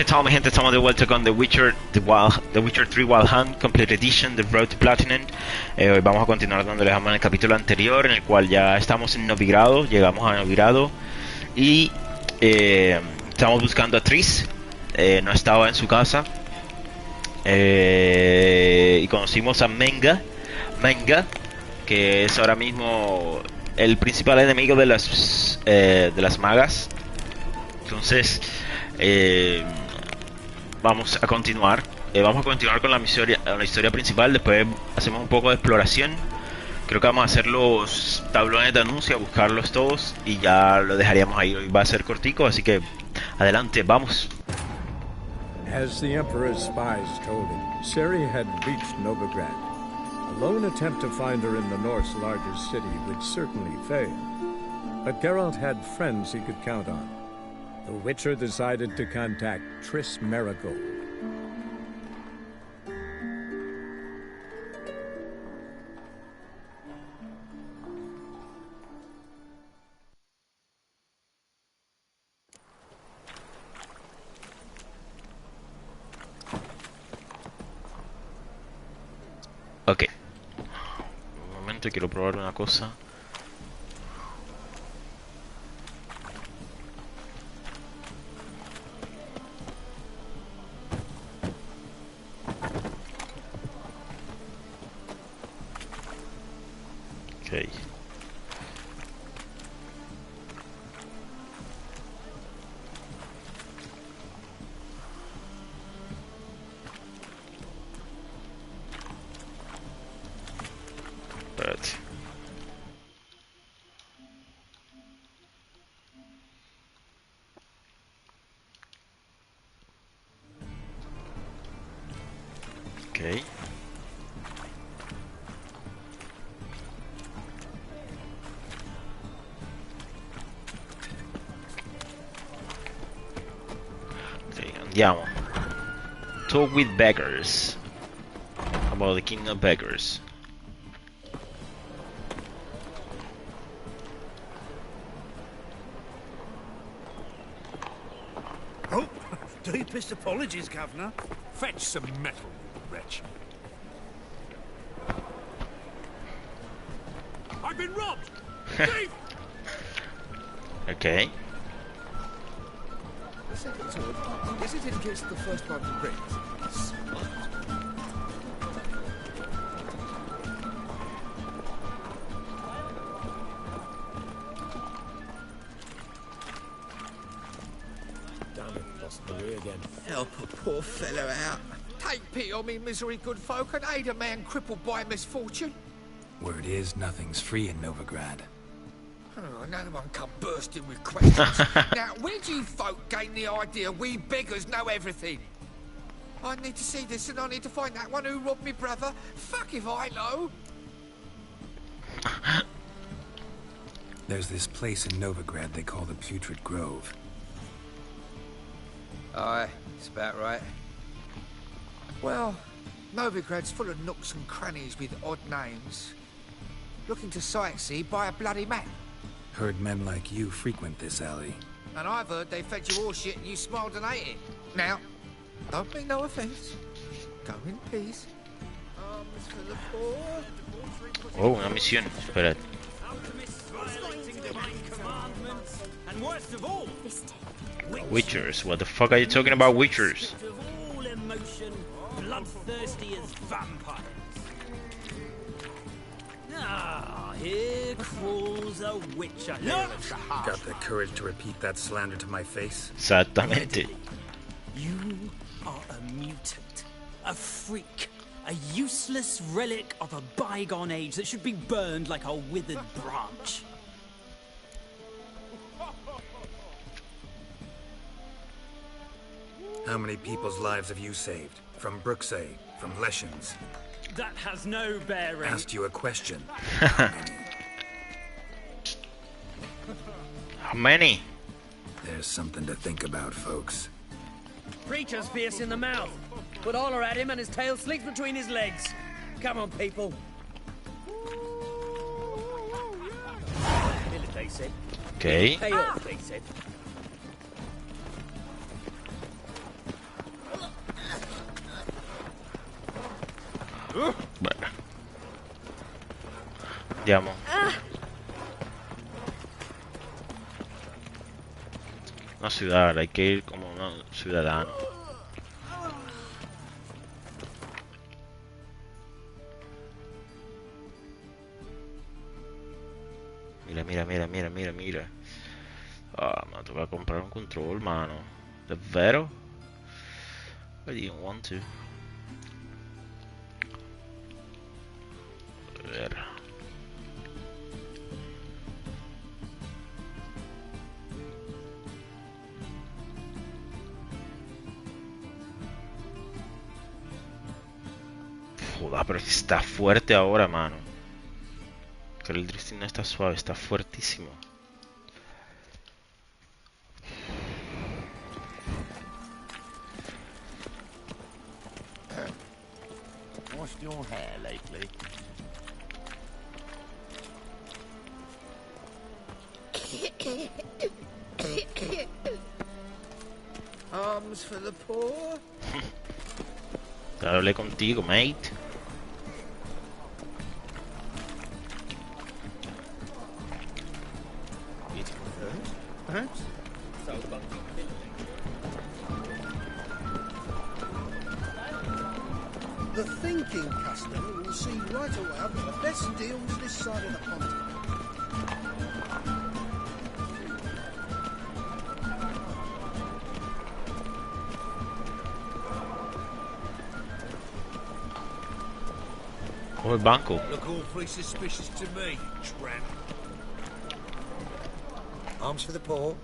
¿Qué tal, mi gente? Estamos de vuelta con The Witcher 3 Wild Hunt Complete Edition, The Road to Platinum. Hoy vamos a continuar donde dejamos en el capítulo anterior, en el cual ya estamos en Novigrado, llegamos a Novigrado y estamos buscando a Triss. No estaba en su casa y conocimos a Menga, que es ahora mismo el principal enemigo de las magas. Entonces vamos a continuar con la historia principal. Después hacemos un poco de exploración. Creo que vamos a hacer los tablones de anuncio, a buscarlos todos y ya lo dejaríamos ahí. Hoy va a ser cortico, así que adelante, vamos. As the Emperor's spies told him, Ciri had reached Novigrad. A lone attempt to find her in the North's largest city would certainly fail. But Geralt had friends he could count on. The Witcher decided to contact Triss Merigold. Ok. Un momento, quiero probar una cosa. Ok. Espérate. Ok. Andiamo. Talk with beggars. About the King of Beggars. Oh, deepest apologies, Governor. Fetch some metal, wretch. I've been robbed! Thief! Okay. The second sword, is it in case the first one breaks? Damn it, lost the way again. Help a poor fellow out. Take pity on me, misery, good folk, and aid a man crippled by misfortune. Word is, nothing's free in Novigrad. Oh, no one come bursting with questions. Now, where do you folk gain the idea we beggars know everything? I need to see this, and I need to find that one who robbed me brother. Fuck if I know. There's this place in Novigrad they call the Putrid Grove. Aye, it's about right. Well, Novigrad's full of nooks and crannies with odd names. Looking to sightsee, buy a bloody map. Heard men like you frequent this alley. And I've heard they fed you all shit and you smiled and ate it. Now, don't mean no offence. Go in peace. Arms for the poor. Oh, una misión. Espera. And worst of all, Witchers. What the fuck are you talking about, Witchers? of all emotion, bloodthirsty as vampires. Ah, here crawls a witcher. Look! Got the courage to repeat that slander to my face? Exactamente. You are a mutant, a freak, a useless relic of a bygone age that should be burned like a withered branch. How many people's lives have you saved? From Bruxay, from Leshens? That has no bearing. Asked you a question. How many? There's something to think about, folks. Preacher's fierce in the mouth, but all are at him and his tail slinks between his legs. Come on, people. Kill it, they said. Okay. Pay off, they said. Bueno, digamos. Una ciudad, hay que ir como un ciudadano. Mira. Ah, me toca comprar un control, mano. ¿Davvero? I didn't want to. A ver. Joder, pero está fuerte ahora, mano. Que el drifting no está suave, está fuertísimo. Washed your hair lately? Arms for the poor. Ya hablé contigo, mate. Perhaps? The thinking customer will see right away I've got the best deals this side of the pond. Coge el banco. Look awfully suspicious to me, tramp. Arms for the poor?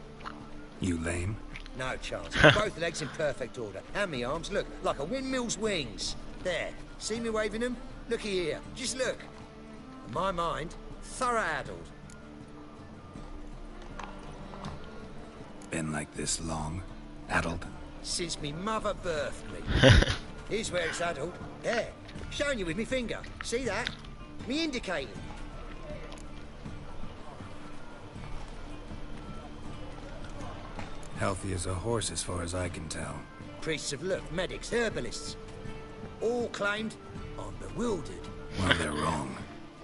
You lame? No chance. Both legs in perfect order. And me arms, look, like a windmill's wings. There. See me waving them? Looky here. Just look. In my mind, thorough addled. Been like this long? Addled? Since me mother birthed me. Here's where it's addled. There. Showing you with me finger. See that? Me indicating. Healthy as a horse as far as I can tell. Priests of look, medics, herbalists. All claimed I'm bewildered. Well, they're wrong.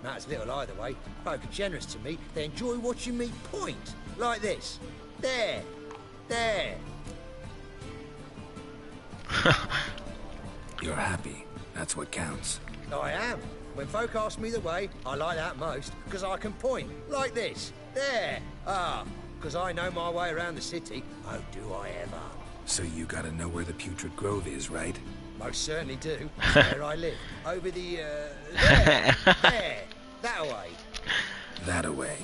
Matters little either way. Folk are generous to me. They enjoy watching me point. Like this. There. There. You're happy. That's what counts. I am. When folk ask me the way, I like that most, because I can point. Like this. There. Ah. Because I know my way around the city. Oh, do I ever. So you gotta know where the Putrid Grove is, right? Most certainly do. It's where I live. Over the, there. There. That way. That away.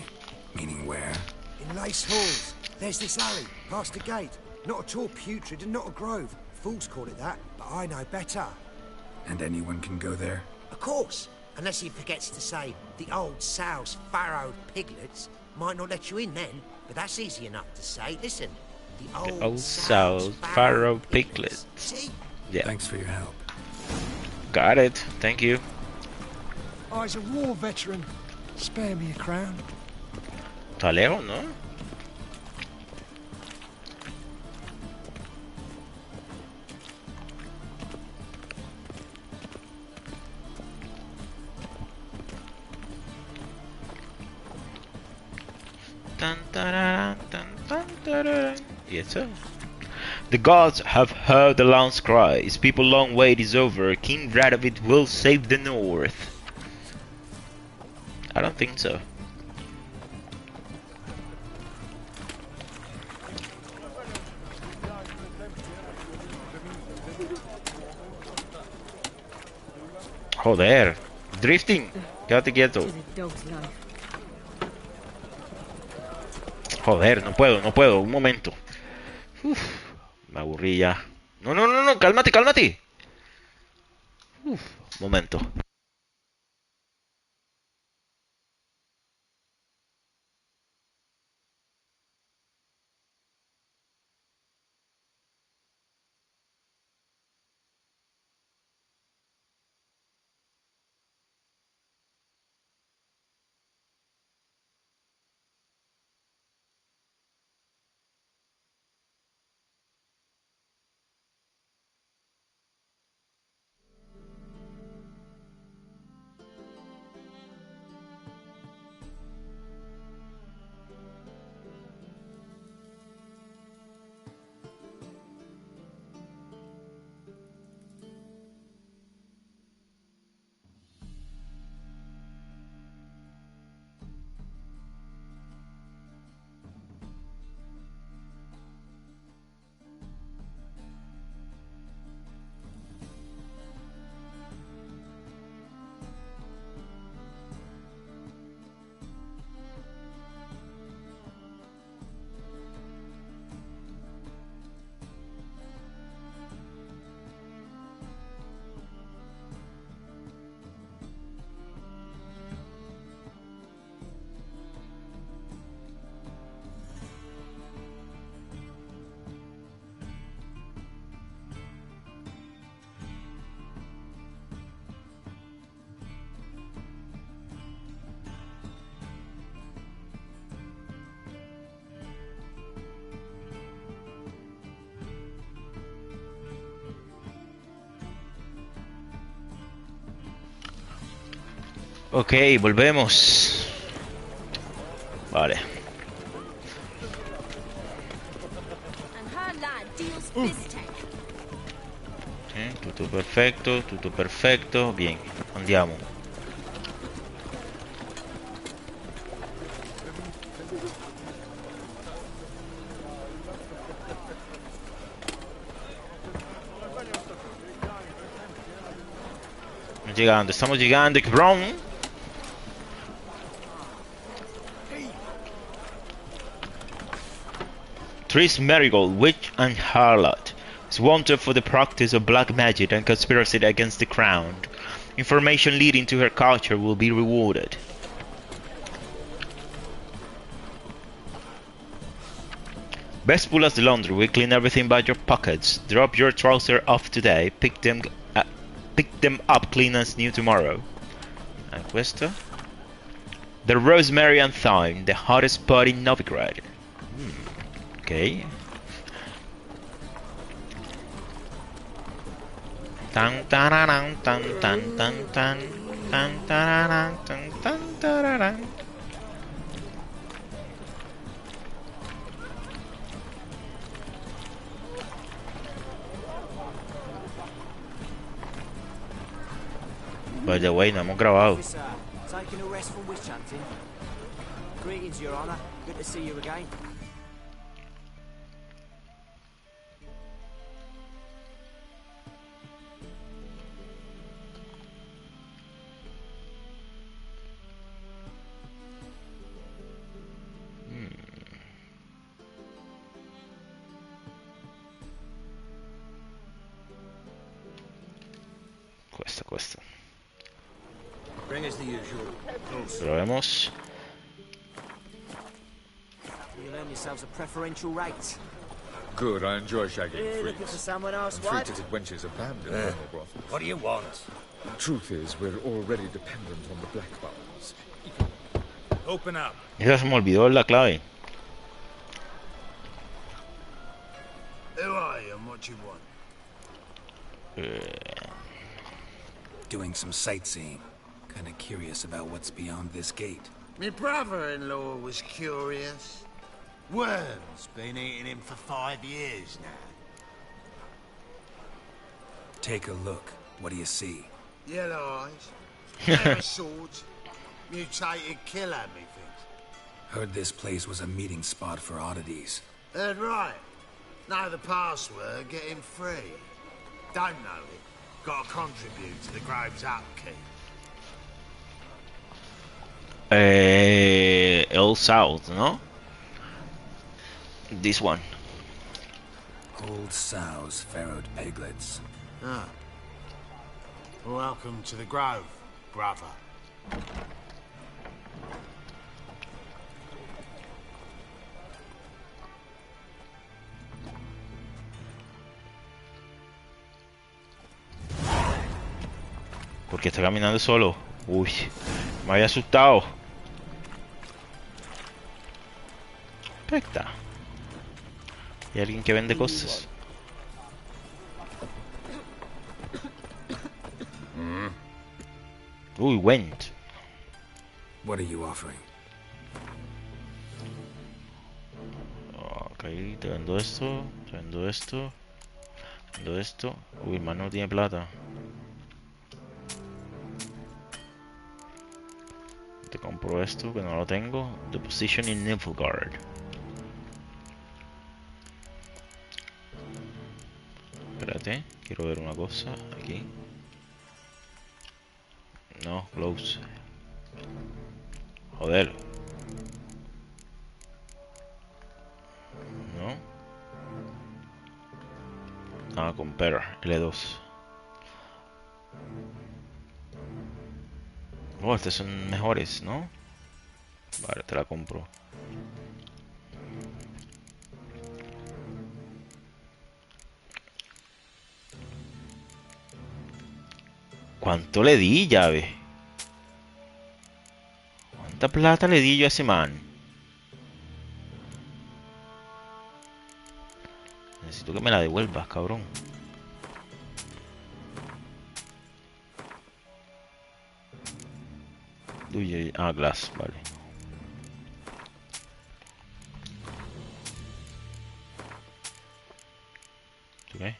Meaning where? In Lace Halls. There's this alley, past the gate. Not at all putrid and not a grove. Fools call it that, but I know better. And anyone can go there? Of course. Unless he forgets to say, the old sow's farrowed piglets might not let you in then, but that's easy enough to say. Listen. The old sow's farrowed piglets. See? Yeah. Thanks for your help. Got it. Thank you. I's a war veteran. Spare me a crown. Está lejos, ¿no? ¿Y eso? The gods have heard the lance cry. His people long wait is over. King Radovid will save the north. I don't think so. Joder. Drifting. Quédate quieto. Joder, no puedo. Un momento. Uf, me aburrí ya. No, cálmate. Uf, momento. Ok, volvemos. Vale. Tutto perfecto. Bien, andiamo. Estamos llegando, cabrón. Triss Merigold, witch and harlot, is wanted for the practice of black magic and conspiracy against the crown. Information leading to her capture will be rewarded. Best pull as the laundry. We clean everything but your pockets. Drop your trousers off today. Pick them up clean as new tomorrow. And questo? The Rosemary and Thyme, the hottest spot in Novigrad. Okay. Tan tararan tan tan tan tan tan tararan tan tan tararan. By the way, no hemos grabado. Taking a rest from witch hunting. Greetings, Your Honor. Good to see you again. Cuesta. Bring us the usual. Probemos. You'll earn yourselves a preferential rate. Good, I enjoy shagging Looking for freaks. someone else, And what? three-titted wenches abandoned animal brothels. What do you want? Truth is, we're already dependent on the black bones. Open up. Esa se me olvidó la clave. Who are you and what you want? Doing some sightseeing. Kinda curious about what's beyond this gate. My brother-in-law was curious. Worms been eating him for 5 years now. Take a look. What do you see? Yellow eyes, pair of swords, mutated killer, methinks. Heard this place was a meeting spot for oddities. Heard right. Know the password, get him free. Don't know it. Gotta contribute to the Grove's upkeep. El South, ¿no? This one. Old sows, farrowed piglets. Ah. Welcome to the Grove, brother. Porque está caminando solo. Uy, me había asustado. Perfecta. Hay alguien que vende cosas. Uy, went. What are you offering? Ok, te vendo esto. Te vendo esto. Vendo esto. Uy, hermano, no tiene plata. Te compro esto, que no lo tengo. The position in Nilfgaard. Espérate, quiero ver una cosa aquí. No, close. Joder. No. Ah, compare, L2. Oh, estas son mejores, ¿no? Vale, te la compro. ¿Cuánto le di, llave? ¿Cuánta plata le di yo a ese man? Necesito que me la devuelvas, cabrón. Uy, uy, ah, glass, vale. Ok.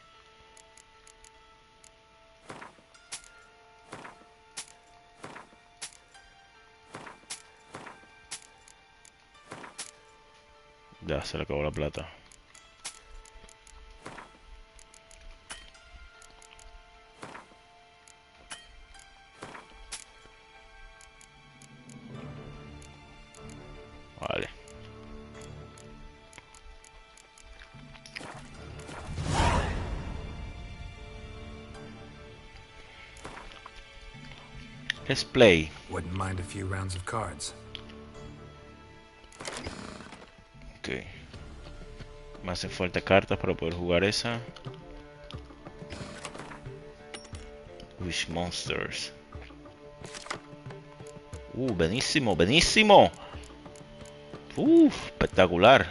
Ya se le acabó la plata. Vale. Let's play. Wouldn't mind a few rounds of cards. Ok. Me hacen falta cartas para poder jugar esa. Wish Monsters. Buenísimo, buenísimo. Espectacular.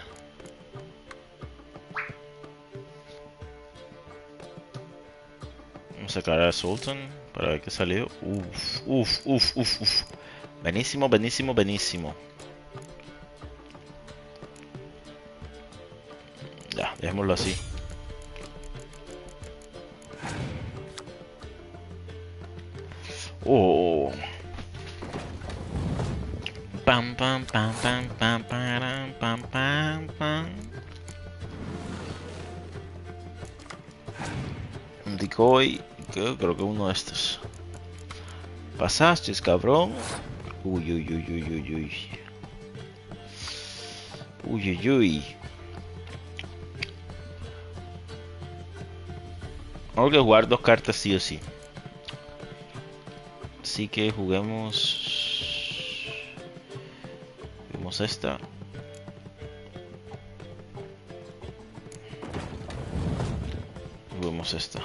Vamos a sacar a Sultan para ver qué salió. Buenísimo, buenísimo, buenísimo. Ya, dejémoslo así. Pam pam pam pam pam pam pam pam pam. Un decoy, creo que uno de estos. Pasaste, cabrón. Uy, uy, uy, uy, uy, uy. Uy, uy, uy. Tengo que jugar dos cartas sí o sí. Así que juguemos. Juguemos esta. Juguemos esta.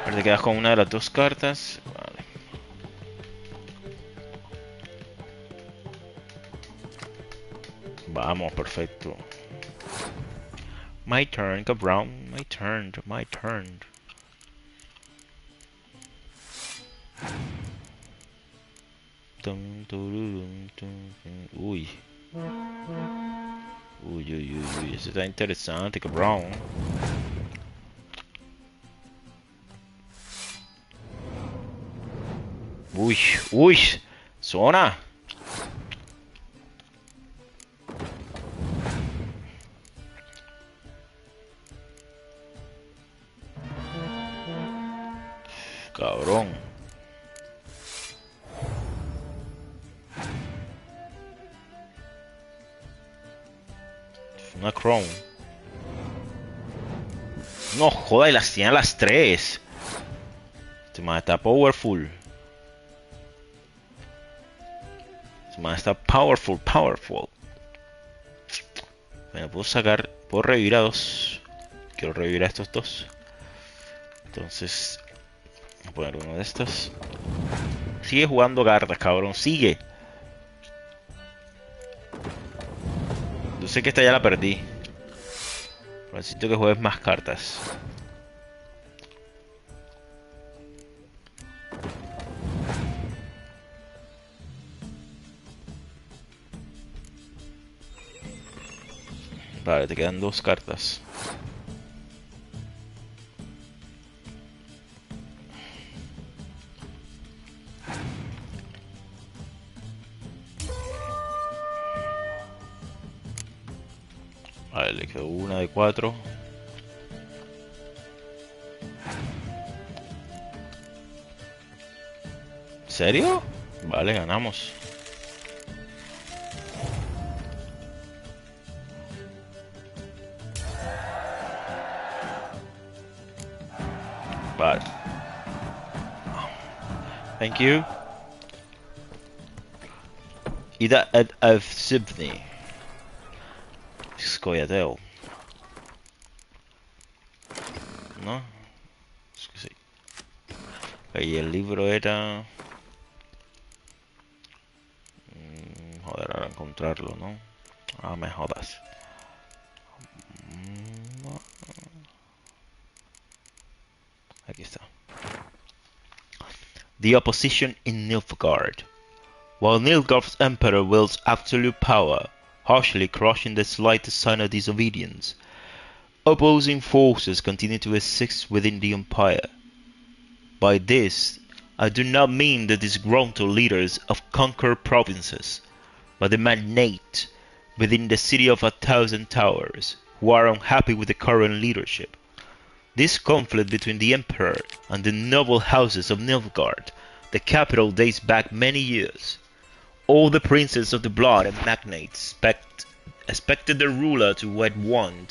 Ahora te quedas con una de las dos cartas. Vale. Vamos, perfecto. My turn, cabrón. My turn, my turn. Uy. Uy, uy, uy, uy. Eso está interesante, cabrón. Uy, uy. Zona. Cabrón. Una Chrome. No joda, y las tiene a las 3. Este man está powerful. Este man está powerful. Bueno, puedo sacar. Puedo revivir a dos. Quiero revivir a estos dos. Entonces. Voy a poner uno de estos. Sigue jugando cartas, cabrón. Sigue. Yo sé que esta ya la perdí. Pero necesito que juegues más cartas. Vale, te quedan dos cartas. Vale, le quedó una de 4. ¿En serio? Vale, ganamos. Vale. Thank you. Ida of Sibney. Scoia'tael. ¿No? Es que sí. Y el libro era... joder, ahora encontrarlo, ¿no? Ah, me jodas. Aquí está. the opposition in Nilfgaard. While Nilfgaard's emperor wields absolute power, harshly crushing the slightest sign of disobedience, opposing forces continue to exist within the empire. By this, I do not mean the disgruntled leaders of conquered provinces, but the magnates within the city of 1,000 towers, who are unhappy with the current leadership. This conflict between the emperor and the noble houses of Nilfgaard, the capital, dates back many years. All the princes of the blood and magnates expected their ruler to wed one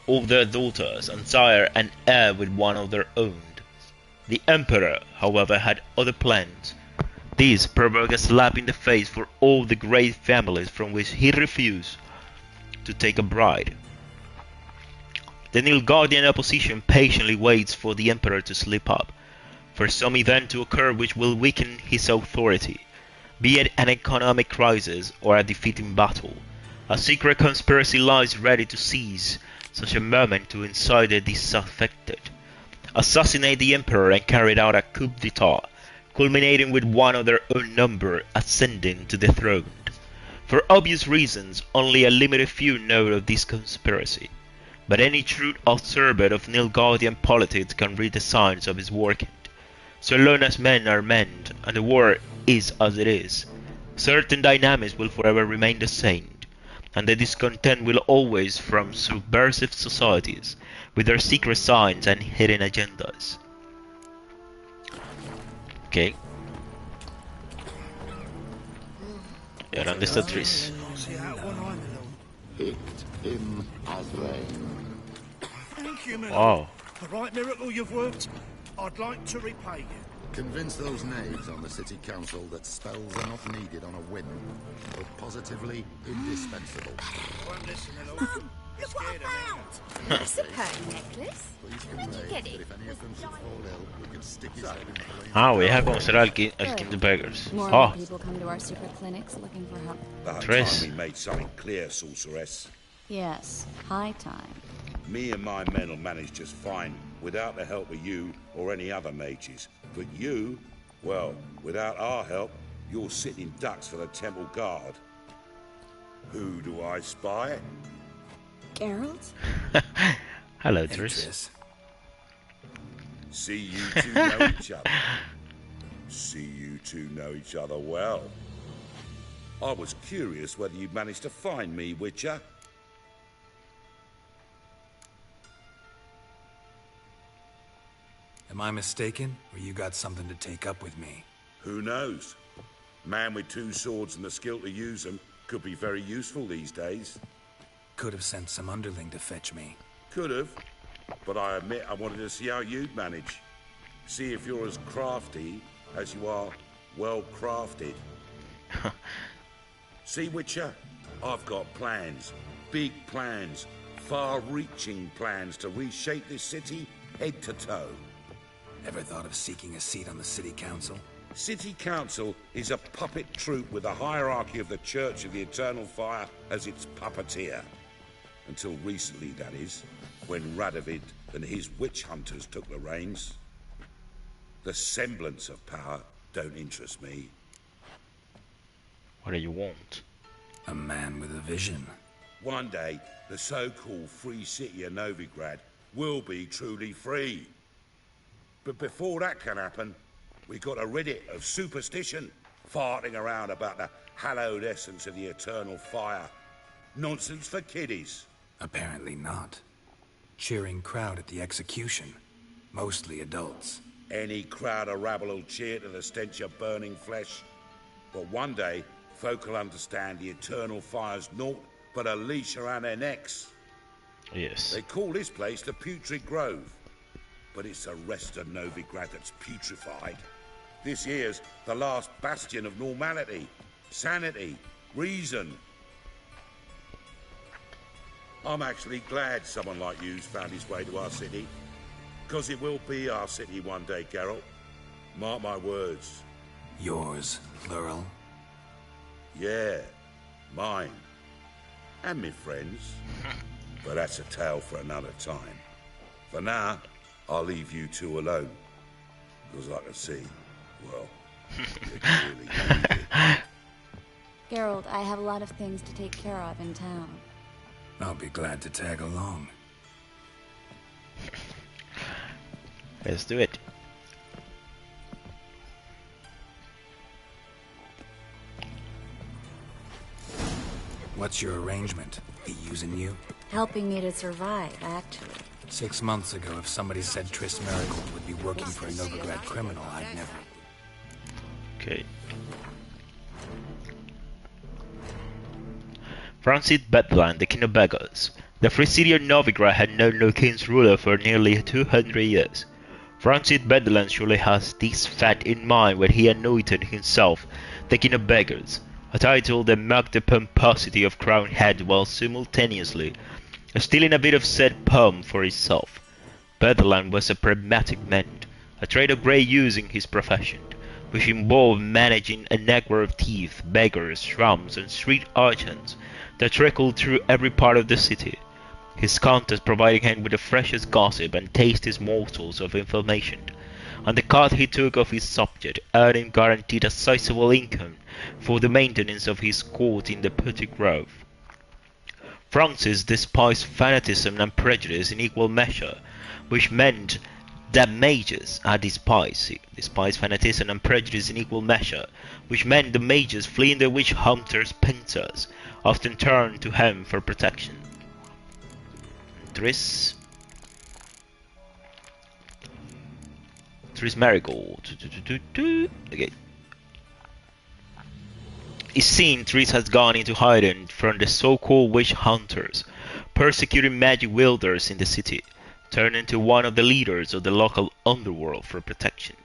of their daughters and sire an heir with one of their own. The emperor, however, had other plans. This provoked a slap in the face for all the great families from which he refused to take a bride. The Nilfgaardian opposition patiently waits for the emperor to slip up, for some event to occur which will weaken his authority, be it an economic crisis or a defeat in battle. A secret conspiracy lies ready to seize such a moment to incite the disaffected, assassinate the emperor and carry out a coup d'etat, culminating with one of their own number ascending to the throne. For obvious reasons, only a limited few know of this conspiracy, but any true observer of Nilfgaardian politics can read the signs of its working. So long as men are men, and the war is as it is, certain dynamics will forever remain the same, and the discontent will always from subversive societies, with their secret signs and hidden agendas. Ok. ¿Y ahora dónde está Triss? Wow. The right miracle you've worked. I'd like to repay you. Convince those knaves on the city council that spells are not needed on a whim, but positively indispensable. Won't listen, hello. Mum, look what I found! That's a pearl necklace. Where'd you get it? Ah, voy a conocer al King the Beggars. More people come to our secret clinics looking for help. Triss. We made something clear, sorceress. Yes, high time. Me and my men will manage just fine, without the help of you or any other mages. But you, well, without our help, you're sitting ducks for the temple guard. Who do I spy? Geralt? Hello, Triss. See you two know each other. See you two know each other well. I was curious whether you'd managed to find me, Witcher. Am I mistaken, or you got something to take up with me? Who knows? Man with two swords and the skill to use them could be very useful these days. Could have sent some underling to fetch me. Could have, but I admit I wanted to see how you'd manage. See if you're as crafty as you are well crafted. See, Witcher, I've got plans, big plans, far-reaching plans to reshape this city head to toe. Ever thought of seeking a seat on the city council? City council is a puppet troupe with the hierarchy of the Church of the Eternal Fire as its puppeteer. Until recently, that is, when Radovid and his witch hunters took the reins. The semblance of power don't interest me. What do you want? A man with a vision. One day, the so-called free city of Novigrad will be truly free. But before that can happen, we got to rid it of superstition, farting around about the hallowed essence of the eternal fire. Nonsense for kiddies. Apparently not. Cheering crowd at the execution. Mostly adults. Any crowd of rabble will cheer to the stench of burning flesh. But one day, folk will understand the eternal fire's naught but a leash around their necks. Yes. They call this place the Putrid Grove. But it's the rest of Novigrad that's putrefied. This here's the last bastion of normality, sanity, reason. I'm actually glad someone like you's found his way to our city. Because it will be our city one day, Geralt. Mark my words. Yours, plural? Yeah, mine. And me friends. But that's a tale for another time. For now, I'll leave you two alone. Because like I see, Well, you really need it. Geralt, I have a lot of things to take care of in town. I'll be glad to tag along. Let's do it. What's your arrangement? He using you? Helping me to survive, actually. 6 months ago, if somebody said Triss Merigold would be working for a Novigrad criminal, I'd never... Okay. Francis Bedland, the king of beggars. The free city of Novigrad had known no king's ruler for nearly 200 years. Francis Bedland surely has this fact in mind when he anointed himself the king of beggars, a title that marked the pomposity of crowned head while simultaneously stealing a bit of said pomp for himself. Bedland was a pragmatic man, a trade of great use in his profession, which involved managing a network of thieves, beggars, tramps, and street urchins that trickled through every part of the city. His contacts provided him with the freshest gossip and tastiest morsels of information, and the cut he took of his subject earned him guaranteed a sizable income for the maintenance of his court in the Petit Grove. Francis despised fanaticism and prejudice in equal measure, which meant that mages despised fanaticism and prejudice in equal measure, which meant the mages fleeing the witch hunters' pincers often turned to him for protection. Triss Merigold. Okay. It seems Triss has gone into hiding from the so-called witch hunters, persecuting magic wielders in the city, turned into one of the leaders of the local underworld for protection.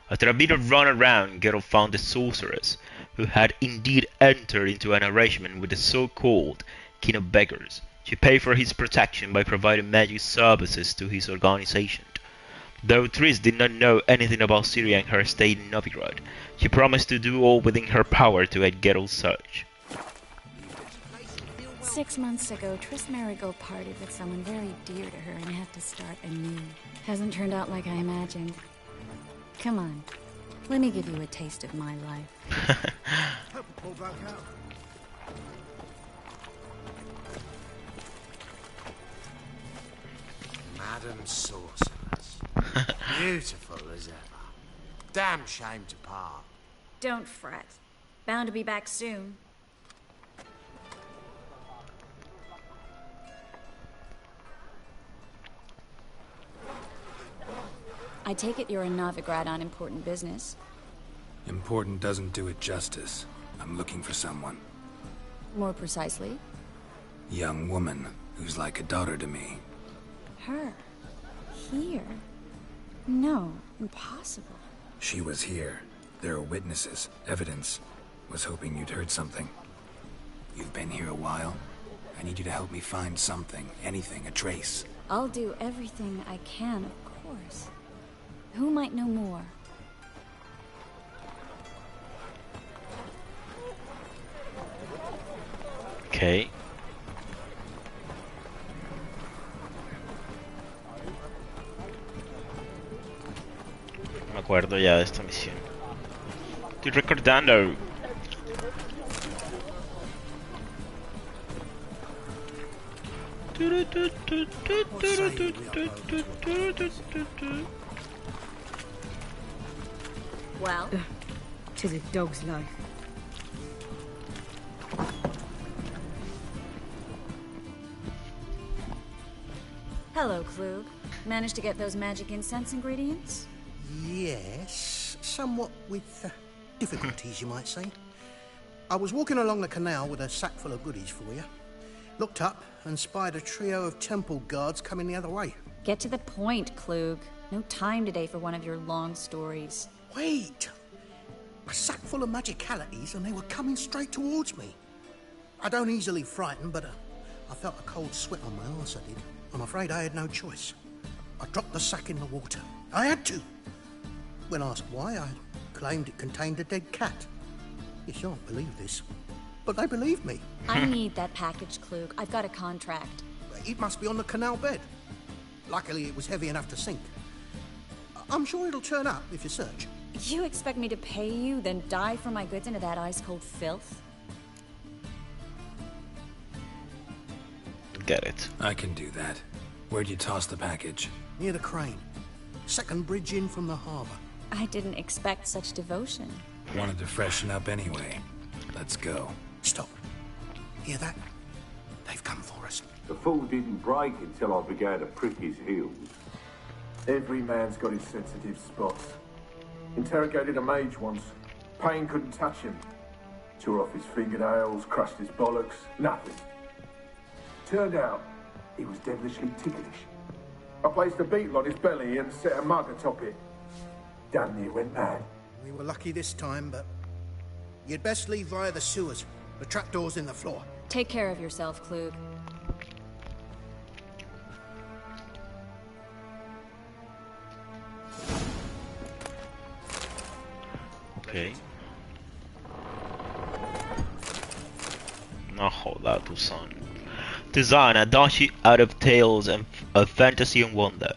After a bit of run around, Geralt found the sorceress, who had indeed entered into an arrangement with the so-called king of beggars. She paid for his protection by providing magic services to his organization. Though Triss did not know anything about Ciri and her stay in Novigrad, she promised to do all within her power to aid Geralt's search. 6 months ago, Triss Merigold parted with someone very dear to her and had to start anew. Hasn't turned out like I imagined. Come on, let me give you a taste of my life. Madam Sorceress. Beautiful as ever. Damn shame to part. Don't fret. Bound to be back soon. I take it you're in Novigrad on important business. Important doesn't do it justice. I'm looking for someone. More precisely? Young woman who's like a daughter to me. Her? Here? No, impossible. She was here. There are witnesses, evidence. Was hoping you'd heard something. You've been here a while. I need you to help me find something, anything, a trace. I'll do everything I can, of course. Who might know more? Okay. Me acuerdo ya de esta misión. Estoy recordando. Well, 'tis a dog's life. Hello, Klug. Managed to get those magic incense ingredients? Yes, somewhat with difficulties, you might say. I was walking along the canal with a sack full of goodies for you. Looked up and spied a trio of temple guards coming the other way. Get to the point, Klug. No time today for one of your long stories. Wait! A sack full of magicalities and they were coming straight towards me. I don't easily frighten, but I felt a cold sweat on my arse, I did. I'm afraid I had no choice. I dropped the sack in the water. I had to. When asked why, I claimed it contained a dead cat. You shan't believe this, but they believed me. I need that package, Klug. I've got a contract. It must be on the canal bed. Luckily, it was heavy enough to sink. I'm sure it'll turn up if you search. You expect me to pay you, then dive for my goods into that ice-cold filth? Get it. I can do that. Where'd you toss the package? Near the crane. Second bridge in from the harbor. I didn't expect such devotion. Wanted to freshen up anyway. Let's go. Stop. Hear that? They've come for us. The fool didn't break until I began to prick his heels. Every man's got his sensitive spots. Interrogated a mage once. Pain couldn't touch him. Tore off his fingernails, crushed his bollocks, nothing. Turned out, he was devilishly ticklish. I placed a beetle on his belly and set a mug atop it. Damn near went mad. We were lucky this time, but you'd best leave via the sewers. The trapdoor's in the floor. Take care of yourself, Klug. Okay. Now hold out to son. Design a dashi out of tales and of fantasy and wonder.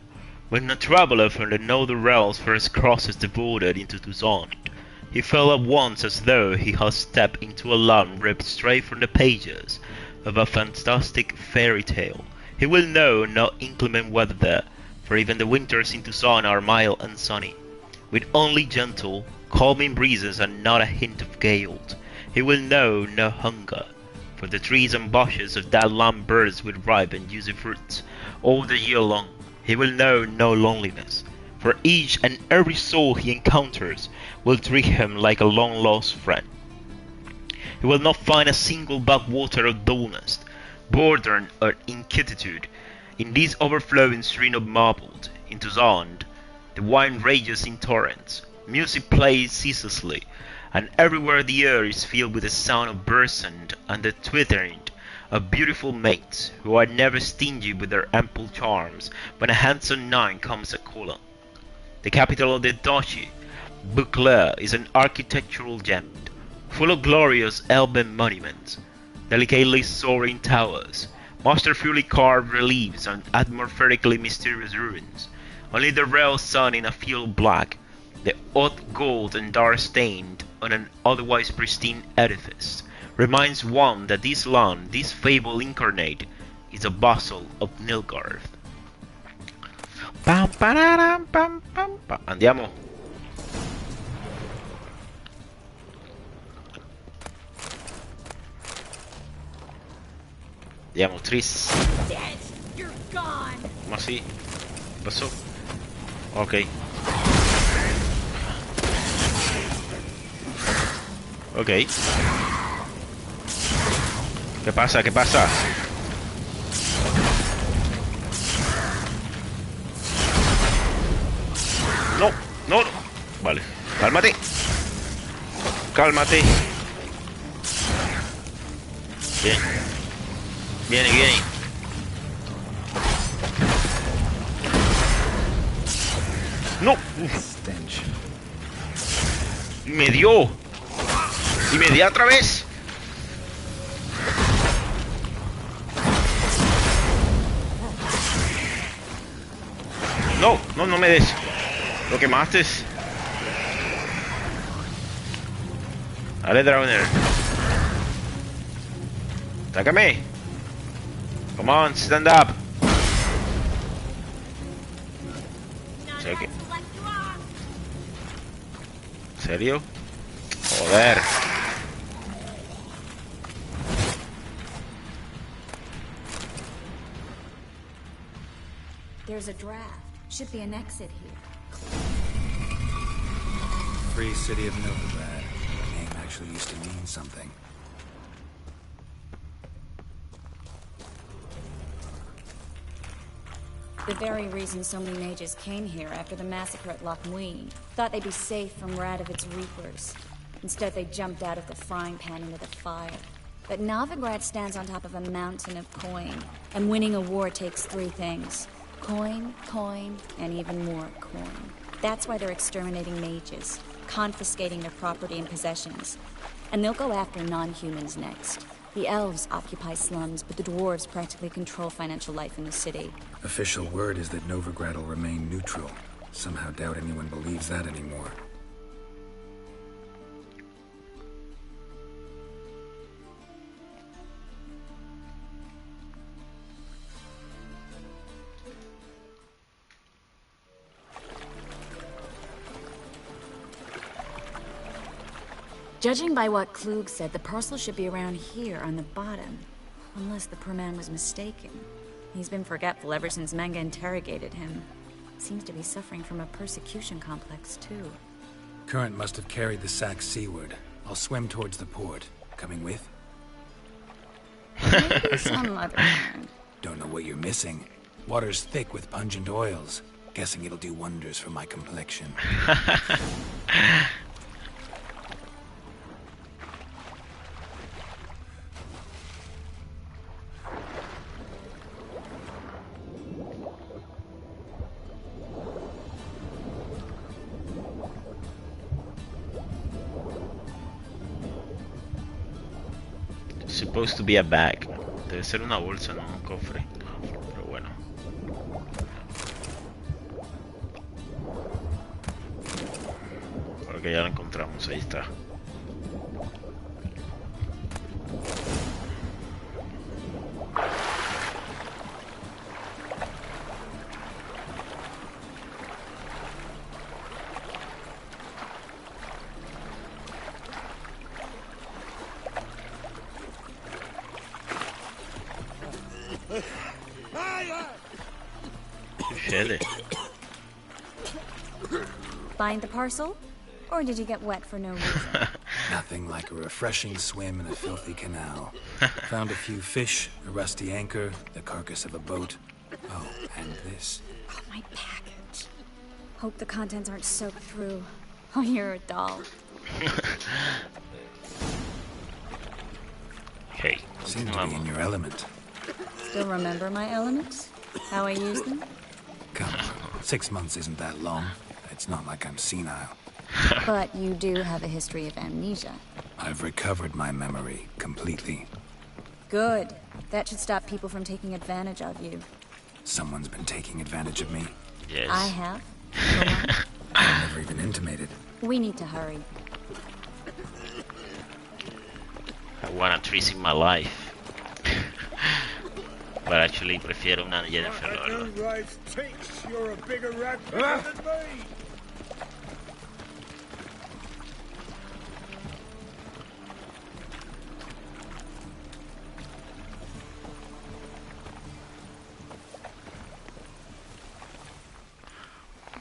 When a traveler from the northern realms first crosses the border into Toussaint, he felt at once as though he had stepped into a land ripped straight from the pages of a fantastic fairy tale. He will know no inclement weather there, for even the winters in Toussaint are mild and sunny, with only gentle, calming breezes and not a hint of gale. He will know no hunger, for the trees and bushes of that land burst with ripe and juicy fruits all the year long. He will know no loneliness, for each and every soul he encounters will treat him like a long-lost friend. He will not find a single backwater of dullness, boredom, or inquietude. In this overflowing stream of marble, in Toussaint, the wine rages in torrents, music plays ceaselessly, and everywhere the air is filled with the sound of birds and the twittering of beautiful mates who are never stingy with their ample charms when a handsome knight comes a calling. The capital of the duchy, Beauclair, is an architectural gem, full of glorious elven monuments, delicately soaring towers, masterfully carved reliefs, and atmospherically mysterious ruins. Only the real sun in a field black, the odd gold and dark stained on an otherwise pristine edifice, reminds one that this land, this fable incarnate, is a vassal of Nilfgaard. Pam, pararam, pam, pam, pam. Andiamo. Andiamo, Triss. Dead! You're gone! Ma sì? Pasó? Ok. Ok. ¿Qué pasa? ¿Qué pasa? No, no, no. Vale, cálmate. Cálmate. Bien. Viene, viene. No. Stench. Me dio. Y me dio otra vez. No, no, no me des. Lo quemaste. Dale, Drowner. Sácame. Come on, stand up. ¿Serio? Joder. There's a draft. Should be an exit here. Free city of Novigrad. The name actually used to mean something. The very reason so many mages came here after the massacre at Loch Muin. Thought they'd be safe from Radovic's reapers. Instead, they jumped out of the frying pan into the fire. But Novigrad stands on top of a mountain of coin, and winning a war takes three things. Coin, coin, and even more coin. That's why they're exterminating mages, confiscating their property and possessions. And they'll go after non-humans next. The elves occupy slums, but the dwarves practically control financial life in the city. Official word is that Novigrad will remain neutral. Somehow doubt anyone believes that anymore. Judging by what Klug said, the parcel should be around here on the bottom. Unless the poor man was mistaken. He's been forgetful ever since Manga interrogated him. Seems to be suffering from a persecution complex, too. Current must have carried the sack seaward. I'll swim towards the port. Coming with? Maybe some other time. Don't know what you're missing. Water's thick with pungent oils. Guessing it'll do wonders for my complexion. Supposed to be a bag. Debe ser una bolsa, no un cofre. Pero bueno. Creo que ya la encontramos, ahí está. Find the parcel? Or did you get wet for no reason? Nothing like a refreshing swim in a filthy canal. Found a few fish, a rusty anchor, the carcass of a boat. Oh, and this. Oh, my package. Hope the contents aren't soaked through. Oh, you're a doll. Hey, seem to be in your element. Still remember my elements? How I use them? Come on, 6 months isn't that long. It's not like I'm senile. But you do have a history of amnesia. I've recovered my memory completely. Good. That should stop people from taking advantage of you. Someone's been taking advantage of me. Yes. I have. I never even intimated. We need to hurry. I want a Triss in my life. But actually prefiero una Jennifer. You're a bigger rat than me.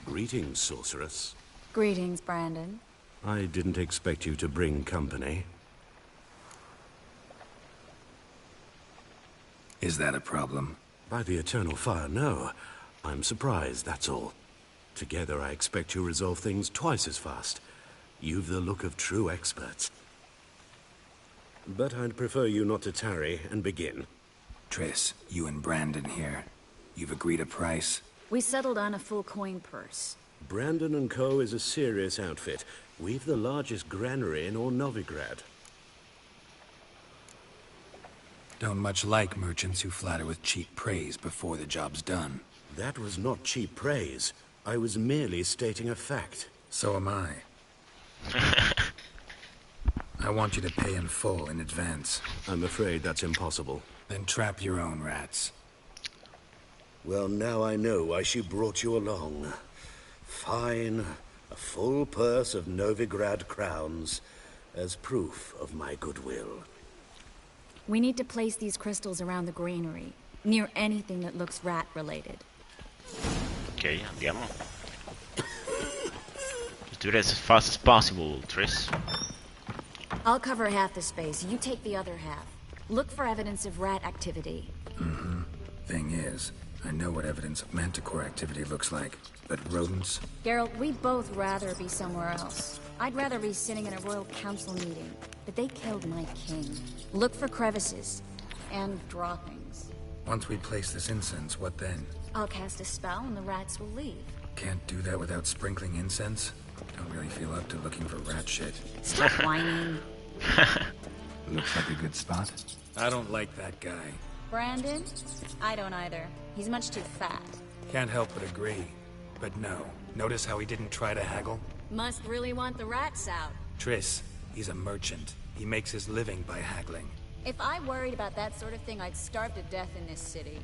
Greetings, sorceress. Greetings, Brandon. I didn't expect you to bring company. Is that a problem? By the eternal fire, no. I'm surprised, that's all. Together I expect you resolve things twice as fast. You've the look of true experts. But I'd prefer you not to tarry and begin. Triss, you and Brandon here. You've agreed a price? We settled on a full coin purse. Brandon & Co. is a serious outfit. We've the largest granary in all Novigrad. Don't much like merchants who flatter with cheap praise before the job's done. That was not cheap praise. I was merely stating a fact. So am I. I want you to pay in full in advance. I'm afraid that's impossible. Then trap your own rats. Well, now I know why she brought you along. Fine. A full purse of Novigrad crowns as proof of my goodwill. We need to place these crystals around the granary, near anything that looks rat-related. Okay, andiamo. Let's do this as fast as possible, Triss. I'll cover half the space, you take the other half. Look for evidence of rat activity. Mm-hmm. Thing is, I know what evidence of manticore activity looks like, but rodents? Geralt, we'd both rather be somewhere else. I'd rather be sitting in a royal council meeting, but they killed my king. Look for crevices and droppings. Once we place this incense, what then? I'll cast a spell and the rats will leave. Can't do that without sprinkling incense? Don't really feel up to looking for rat shit. Stop whining. Looks like a good spot. I don't like that guy. Brandon? I don't either. He's much too fat. Can't help but agree. But no. Notice how he didn't try to haggle? Must really want the rats out. Triss, he's a merchant. He makes his living by haggling. If I worried about that sort of thing, I'd starve to death in this city.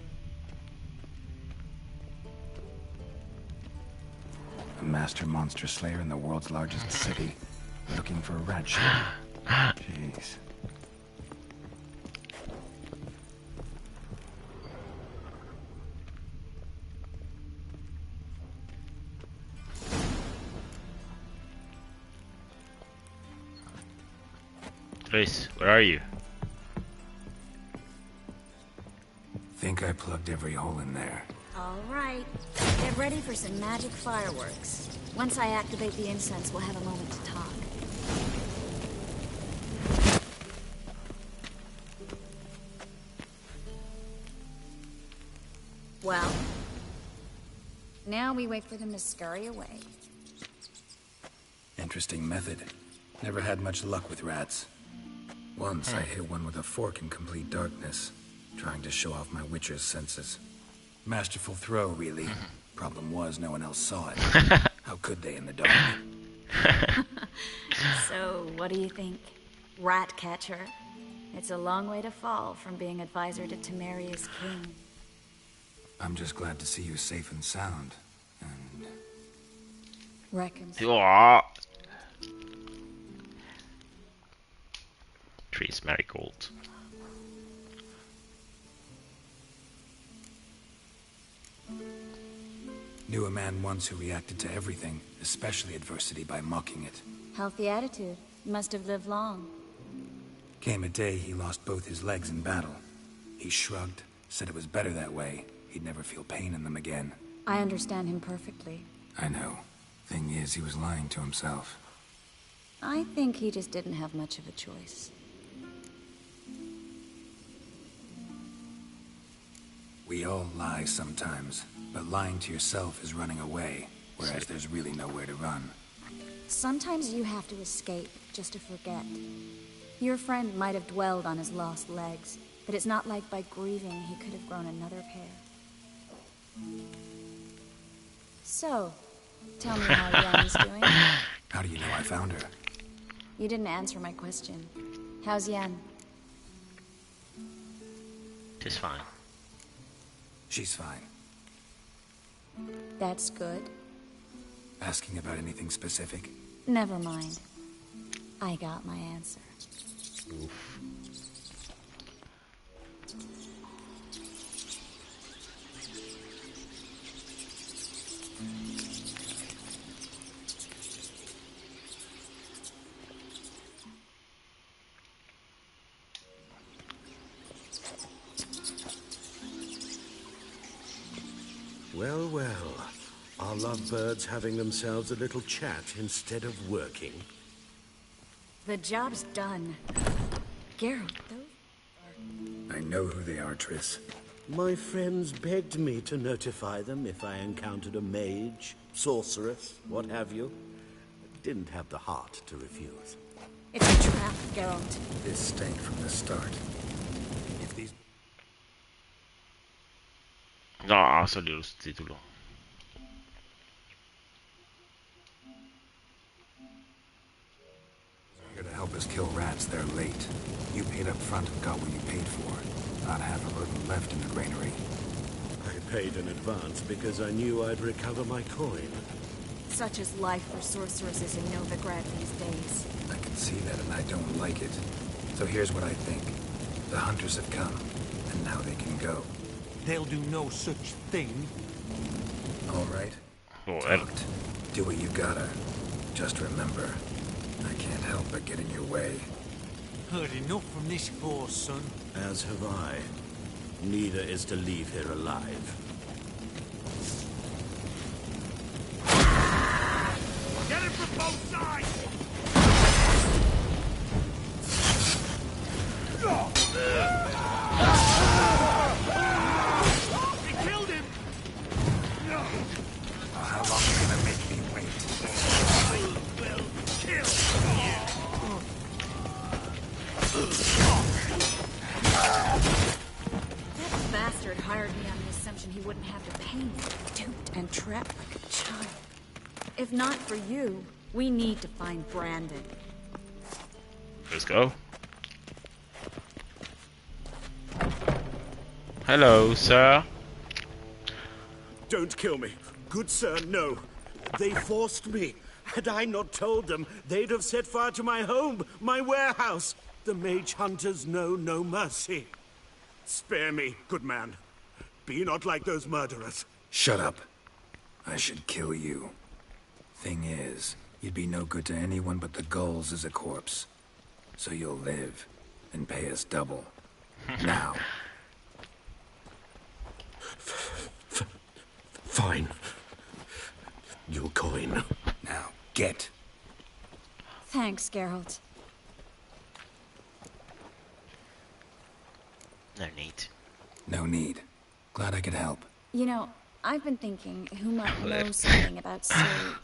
A master monster slayer in the world's largest city. Looking for a rat shit. Jeez. Triss, where are you? Think I plugged every hole in there. All right. Get ready for some magic fireworks. Once I activate the incense, we'll have a moment to talk. Well, now we wait for them to scurry away. Interesting method. Never had much luck with rats. Once I hit one with a fork in complete darkness, trying to show off my witcher's senses. Masterful throw, really. Problem was, no one else saw it. How could they in the dark? So, what do you think? Rat catcher? It's a long way to fall from being advisor to Temeria's king. I'm just glad to see you safe and sound. And... Reckons. Triss Merigold. Knew a man once who reacted to everything, especially adversity, by mocking it. Healthy attitude. Must have lived long. Came a day he lost both his legs in battle. He shrugged, said it was better that way. He'd never feel pain in them again. I understand him perfectly. I know. Thing is, he was lying to himself. I think he just didn't have much of a choice. We all lie sometimes, but lying to yourself is running away, whereas there's really nowhere to run. Sometimes you have to escape, just to forget. Your friend might have dwelled on his lost legs, but it's not like by grieving he could have grown another pair. So, tell me how Yan's doing. How do you know I found her? You didn't answer my question. How's Yan? She's fine. She's fine. That's good. Asking about anything specific? Never mind. I got my answer. Oof. Well, well. Are lovebirds having themselves a little chat instead of working? The job's done. Geralt, though? I know who they are, Triss. My friends begged me to notify them if I encountered a mage, sorceress, what have you. Didn't have the heart to refuse. It's a trap, Geralt. This stank from the start. If these... No, ha salido el título. Here to help us kill rats, they're late. You paid up front and got what you paid for. Not half a burden left in the granary. I paid in advance because I knew I'd recover my coin. Such is life for sorceresses in Novigrad these days. I can see that and I don't like it. So here's what I think. The hunters have come, and now they can go. They'll do no such thing. All right. Talked. Do what you gotta. Just remember, I can't help but get in your way. Heard enough from this horse, son. As have I. Neither is to leave here alive. Get it from both sides! He killed him! How long are you gonna make me wait? I will kill you! That bastard hired me on the assumption he wouldn't have to pay me. Duped and trapped like a child. If not for you, we need to find Brandon. Let's go. Hello, sir. Don't kill me. Good sir, no. They forced me. Had I not told them, they'd have set fire to my home, my warehouse. The mage hunters know no mercy. Spare me, good man. Be not like those murderers. Shut up. I should kill you. Thing is, you'd be no good to anyone but the gulls as a corpse. So you'll live and pay us double. Now. Fine. Your coin. Now, get. Thanks, Geralt. No need. No need. Glad I could help. You know, I've been thinking who might know something about Ciri.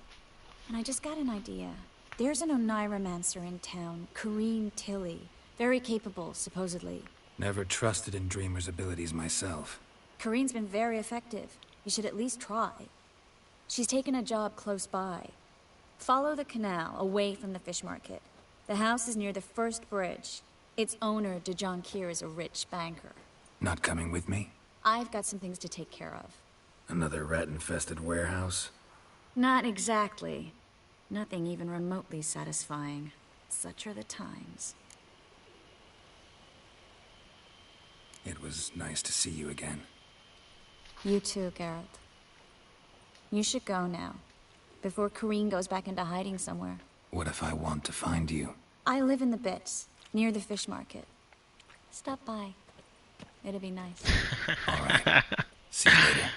And I just got an idea. There's an Oneiromancer in town, Corrine Tilly. Very capable, supposedly. Never trusted in Dreamer's abilities myself. Corrine's been very effective. You should at least try. She's taken a job close by. Follow the canal, away from the fish market. The house is near the first bridge. Its owner, Dejon Kier, is a rich banker. Not coming with me? I've got some things to take care of. Another rat-infested warehouse? Not exactly. Nothing even remotely satisfying. Such are the times. It was nice to see you again. You too, Geralt. You should go now, before Corrine goes back into hiding somewhere. What if I want to find you? I live in the Bits, near the fish market. Stop by. It'll be nice. Alright. See you later.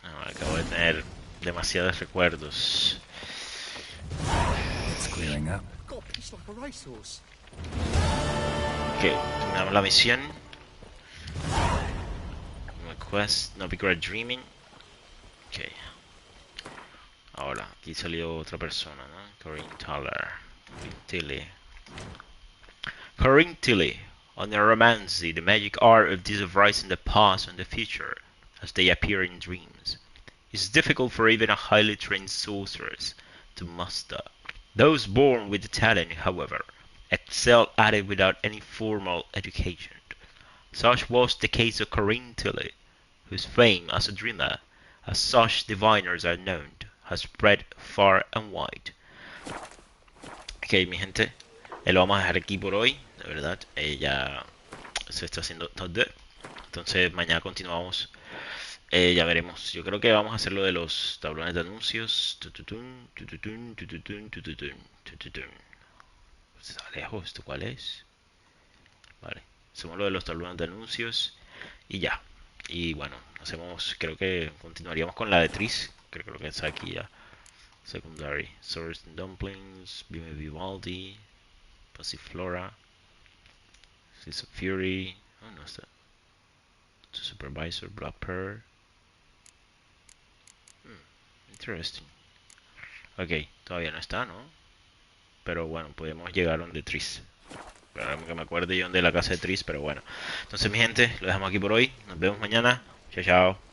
No, acabo de tener demasiados recuerdos. It's clearing up. Got a piece like a racehorse. Ok, terminamos la misión. Quest, Novigrad Dreaming. Ok. Ahora, aquí salió otra persona, ¿no? Corrine Tilly. On neuromancy, the magic art of disavrising the past and the future as they appear in dreams. It's difficult for even a highly trained sorceress to master. Those born with the talent, however, excel at it without any formal education. Such was the case of Corrine Tilly, whose fame as a dreamer, as such diviners are known, has spread far and wide. Ok, mi gente, lo vamos a dejar aquí por hoy, de verdad, ya se está haciendo tarde, entonces mañana continuamos, ya veremos. Yo creo que vamos a hacer lo de los tablones de anuncios. Está lejos, ¿esto cuál es? Vale, hacemos lo de los tablones de anuncios y ya. Y bueno, hacemos, creo que continuaríamos con la de Triss, creo que está aquí ya. Secondary, Swords and Dumplings, Bime Vivaldi, Passiflora, Seas of Fury, oh no está. Supervisor, Black Pearl. Interesting. Ok, todavía no está, ¿no? Pero bueno, podemos llegar donde Triss. Pero que me acuerde yo de la casa de Triss, pero bueno. Entonces mi gente, lo dejamos aquí por hoy. Nos vemos mañana. Chao, chao.